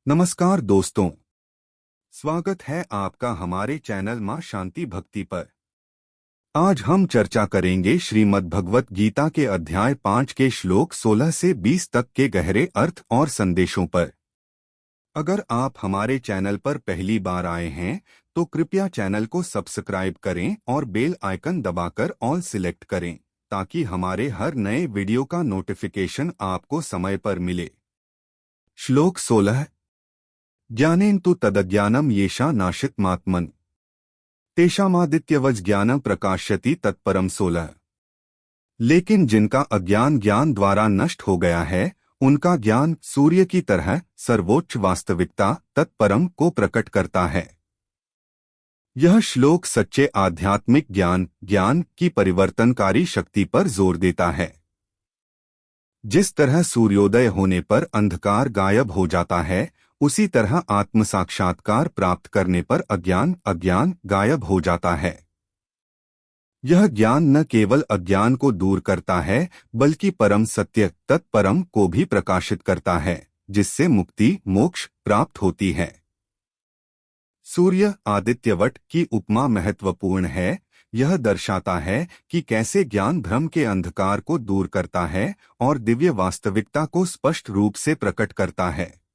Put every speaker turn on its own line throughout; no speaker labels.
नमस्कार दोस्तों, स्वागत है आपका हमारे चैनल मां शांति भक्ति पर। आज हम चर्चा करेंगे श्रीमद् भगवत गीता के अध्याय 5 के श्लोक 16 से 20 तक के गहरे अर्थ और संदेशों पर। अगर आप हमारे चैनल पर पहली बार आए हैं तो कृपया चैनल को सब्सक्राइब करें और बेल आइकन दबाकर ऑल सिलेक्ट करें ताकि हमारे हर नए वीडियो का नोटिफिकेशन आपको समय पर मिले। श्लोक 16। ज्ञानेन तु तदज्ञानम येषा नाशितमात्मन तेषामादित्यवज् ज्ञानं प्रकाश्यति तत्परम। 16। लेकिन जिनका अज्ञान ज्ञान द्वारा नष्ट हो गया है, उनका ज्ञान सूर्य की तरह सर्वोच्च वास्तविकता तत्परम को प्रकट करता है। यह श्लोक सच्चे आध्यात्मिक ज्ञान की परिवर्तनकारी शक्ति पर जोर देता है। जिस तरह सूर्योदय होने पर अंधकार गायब हो जाता है, उसी तरह आत्म साक्षात्कार प्राप्त करने पर अज्ञान गायब हो जाता है। यह ज्ञान न केवल अज्ञान को दूर करता है बल्कि परम सत्य तत्परम को भी प्रकाशित करता है, जिससे मुक्ति मोक्ष प्राप्त होती है। सूर्य आदित्यवट की उपमा महत्वपूर्ण है। यह दर्शाता है कि कैसे ज्ञान भ्रम के अंधकार को दूर करता है और दिव्य वास्तविकता को स्पष्ट रूप से प्रकट करता है।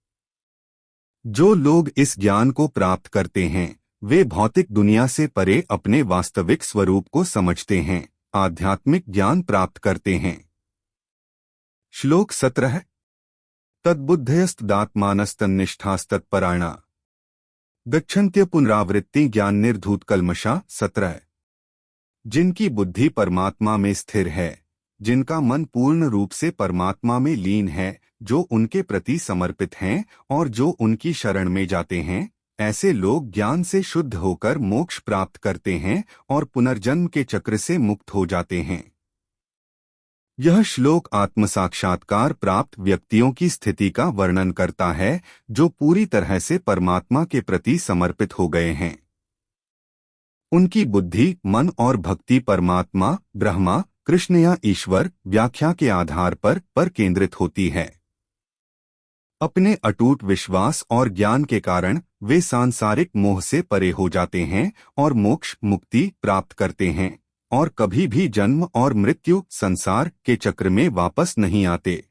जो लोग इस ज्ञान को प्राप्त करते हैं, वे भौतिक दुनिया से परे अपने वास्तविक स्वरूप को समझते हैं, आध्यात्मिक ज्ञान प्राप्त करते हैं। श्लोक 17। तद्बुद्धयस्तदात्मानस्तन्निष्ठास्तत्परायणा गच्छन्त्य पुनरावृत्ति ज्ञान निर्धूत कल्मषा। 17। जिनकी बुद्धि परमात्मा में स्थिर है, जिनका मन पूर्ण रूप से परमात्मा में लीन है, जो उनके प्रति समर्पित हैं और जो उनकी शरण में जाते हैं, ऐसे लोग ज्ञान से शुद्ध होकर मोक्ष प्राप्त करते हैं और पुनर्जन्म के चक्र से मुक्त हो जाते हैं। यह श्लोक आत्म साक्षात्कार प्राप्त व्यक्तियों की स्थिति का वर्णन करता है, जो पूरी तरह से परमात्मा के प्रति समर्पित हो गए हैं। उनकी बुद्धि, मन और भक्ति परमात्मा, ब्रह्मा, कृष्ण या ईश्वर व्याख्या के आधार पर केंद्रित होती है। अपने अटूट विश्वास और ज्ञान के कारण वे सांसारिक मोह से परे हो जाते हैं और मोक्ष मुक्ति प्राप्त करते हैं और कभी भी जन्म और मृत्यु संसार के चक्र में वापस नहीं आते।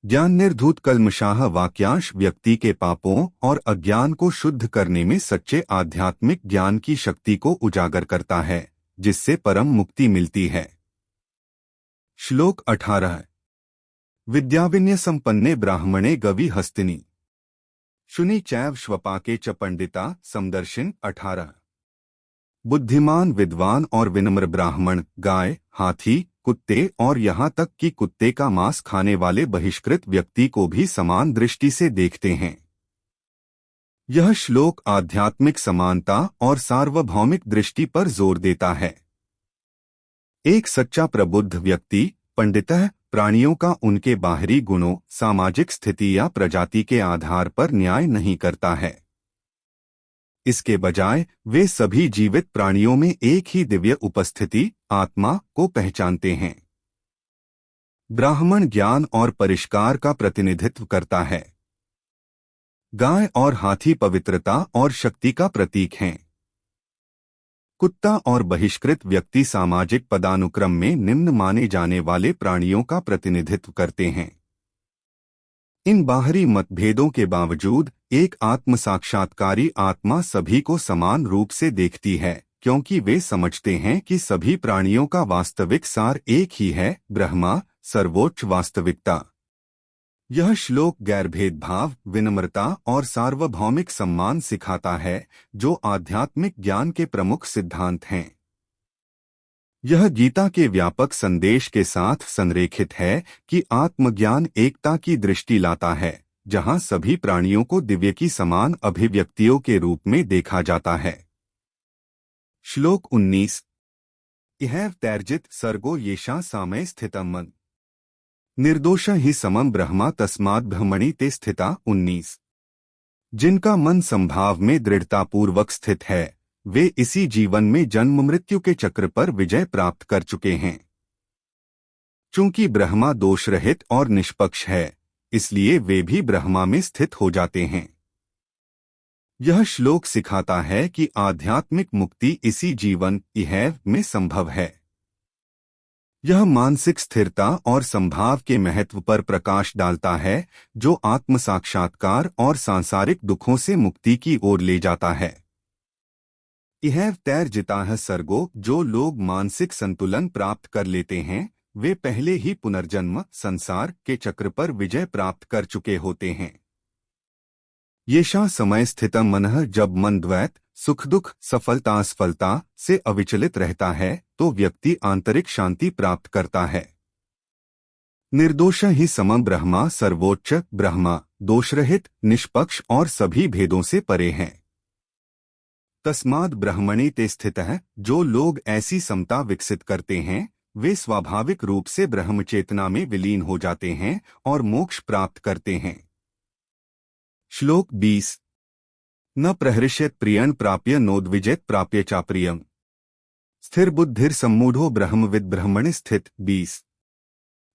ज्ञान निर्धूत कल्मषाः वाक्यांश व्यक्ति के पापों और अज्ञान को शुद्ध करने में सच्चे आध्यात्मिक ज्ञान की शक्ति को उजागर करता है, जिससे परम मुक्ति मिलती है। श्लोक 18। विद्याविनय संपन्ने ब्राह्मणे गवि हस्तिनी शुनि चैव श्वपाके च पंडिता समदर्शिन। 18। बुद्धिमान, विद्वान और विनम्र ब्राह्मण गाय, हाथी, कुत्ते और यहाँ तक कि कुत्ते का मांस खाने वाले बहिष्कृत व्यक्ति को भी समान दृष्टि से देखते हैं। यह श्लोक आध्यात्मिक समानता और सार्वभौमिक दृष्टि पर जोर देता है। एक सच्चा प्रबुद्ध व्यक्ति पंडितः प्राणियों का उनके बाहरी गुणों, सामाजिक स्थिति या प्रजाति के आधार पर न्याय नहीं करता है। इसके बजाय वे सभी जीवित प्राणियों में एक ही दिव्य उपस्थिति आत्मा को पहचानते हैं। ब्राह्मण ज्ञान और परिष्कार का प्रतिनिधित्व करता है। गाय और हाथी पवित्रता और शक्ति का प्रतीक हैं। कुत्ता और बहिष्कृत व्यक्ति सामाजिक पदानुक्रम में निम्न माने जाने वाले प्राणियों का प्रतिनिधित्व करते हैं। इन बाहरी मतभेदों के बावजूद एक आत्म साक्षात्कारी आत्मा सभी को समान रूप से देखती है, क्योंकि वे समझते हैं कि सभी प्राणियों का वास्तविक सार एक ही है, ब्रह्मा, सर्वोच्च वास्तविकता। यह श्लोक गैर भेदभाव, विनम्रता और सार्वभौमिक सम्मान सिखाता है, जो आध्यात्मिक ज्ञान के प्रमुख सिद्धांत हैं। यह गीता के व्यापक संदेश के साथ संरेखित है कि आत्मज्ञान एकता की दृष्टि लाता है, जहां सभी प्राणियों को दिव्य की समान अभिव्यक्तियों के रूप में देखा जाता है। श्लोक 19। इहैव तैर्जित सर्गो येषां सामये स्थितं मन निर्दोष ही समम ब्रह्मा तस्माद् ब्रह्मणि ते स्थिता। 19। जिनका मन संभाव में दृढ़तापूर्वक स्थित है, वे इसी जीवन में जन्म मृत्यु के चक्र पर विजय प्राप्त कर चुके हैं। चूंकि ब्रह्मा दोष रहित और निष्पक्ष है, इसलिए वे भी ब्रह्मा में स्थित हो जाते हैं। यह श्लोक सिखाता है कि आध्यात्मिक मुक्ति इसी जीवन इहैव में संभव है। यह मानसिक स्थिरता और संभाव के महत्व पर प्रकाश डालता है, जो आत्म साक्षात्कार और सांसारिक दुखों से मुक्ति की ओर ले जाता है। इहैव तैर जिता है सर्गो, जो लोग मानसिक संतुलन प्राप्त कर लेते हैं वे पहले ही पुनर्जन्म संसार के चक्र पर विजय प्राप्त कर चुके होते हैं। येषा समय स्थित मनः, जब मन द्वैत सुख दुख सफलता असफलता से अविचलित रहता है तो व्यक्ति आंतरिक शांति प्राप्त करता है। निर्दोष ही समम ब्रह्मा, सर्वोच्च ब्रह्मा दोषरहित निष्पक्ष और सभी भेदों से परे हैं। तस्माद् ब्रह्मणि ते स्थितः, जो लोग ऐसी समता विकसित करते हैं वे स्वाभाविक रूप से ब्रह्म चेतना में विलीन हो जाते हैं और मोक्ष प्राप्त करते हैं। श्लोक 20। न प्रहृष्यत प्रियं प्राप्य नोद्विजेत प्राप्य चाप्रियम्। स्थिर बुद्धिर सम्मूढ़ो ब्रह्मविद् ब्रह्मणि स्थित। 20।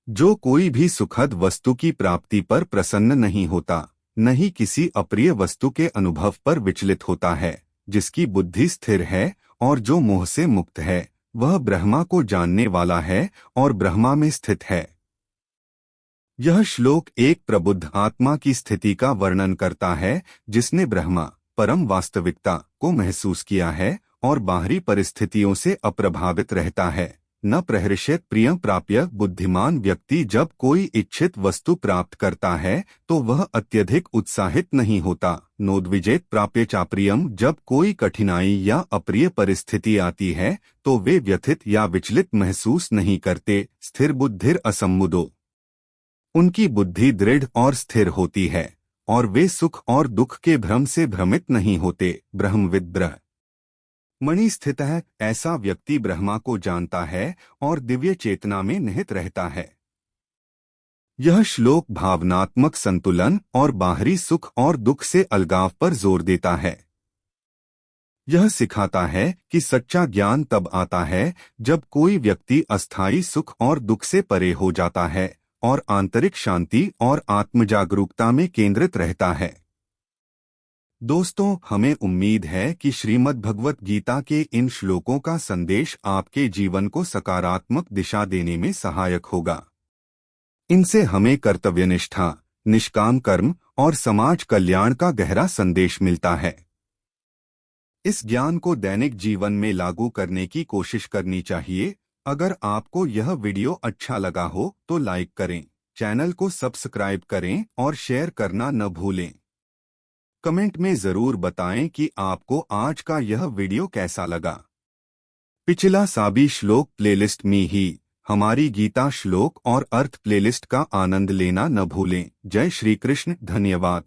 जो कोई भी सुखद वस्तु की प्राप्ति पर प्रसन्न नहीं होता, न ही किसी अप्रिय वस्तु के अनुभव पर विचलित होता है, जिसकी बुद्धि स्थिर है और जो मोह से मुक्त है, वह ब्रह्मा को जानने वाला है और ब्रह्मा में स्थित है। यह श्लोक एक प्रबुद्ध आत्मा की स्थिति का वर्णन करता है, जिसने ब्रह्मा परम वास्तविकता को महसूस किया है और बाहरी परिस्थितियों से अप्रभावित रहता है। न प्रहृष्यत प्रियं प्राप्य, बुद्धिमान व्यक्ति जब कोई इच्छित वस्तु प्राप्त करता है तो वह अत्यधिक उत्साहित नहीं होता। नोद्विजेत प्राप्य चाप्रियम, जब कोई कठिनाई या अप्रिय परिस्थिति आती है तो वे व्यथित या विचलित महसूस नहीं करते। स्थिर बुद्धिर असम्मुदो, उनकी बुद्धि दृढ़ और स्थिर होती है और वे सुख और दुख के भ्रम से भ्रमित नहीं होते। ब्रह्मविद् ब्रह्मणि स्थित है, ऐसा व्यक्ति ब्रह्मा को जानता है और दिव्य चेतना में निहित रहता है। यह श्लोक भावनात्मक संतुलन और बाहरी सुख और दुख से अलगाव पर जोर देता है। यह सिखाता है कि सच्चा ज्ञान तब आता है जब कोई व्यक्ति अस्थायी सुख और दुख से परे हो जाता है और आंतरिक शांति और आत्मजागरूकता में केंद्रित रहता है। दोस्तों, हमें उम्मीद है कि श्रीमद् भगवत गीता के इन श्लोकों का संदेश आपके जीवन को सकारात्मक दिशा देने में सहायक होगा। इनसे हमें कर्तव्यनिष्ठा, निष्काम कर्म और समाज कल्याण का गहरा संदेश मिलता है। इस ज्ञान को दैनिक जीवन में लागू करने की कोशिश करनी चाहिए। अगर आपको यह वीडियो अच्छा लगा हो तो लाइक करें, चैनल को सब्सक्राइब करें और शेयर करना न भूलें। कमेंट में जरूर बताएं कि आपको आज का यह वीडियो कैसा लगा। पिछला सभी श्लोक प्लेलिस्ट में ही हमारी गीता श्लोक और अर्थ प्लेलिस्ट का आनंद लेना न भूलें। जय श्री कृष्ण। धन्यवाद।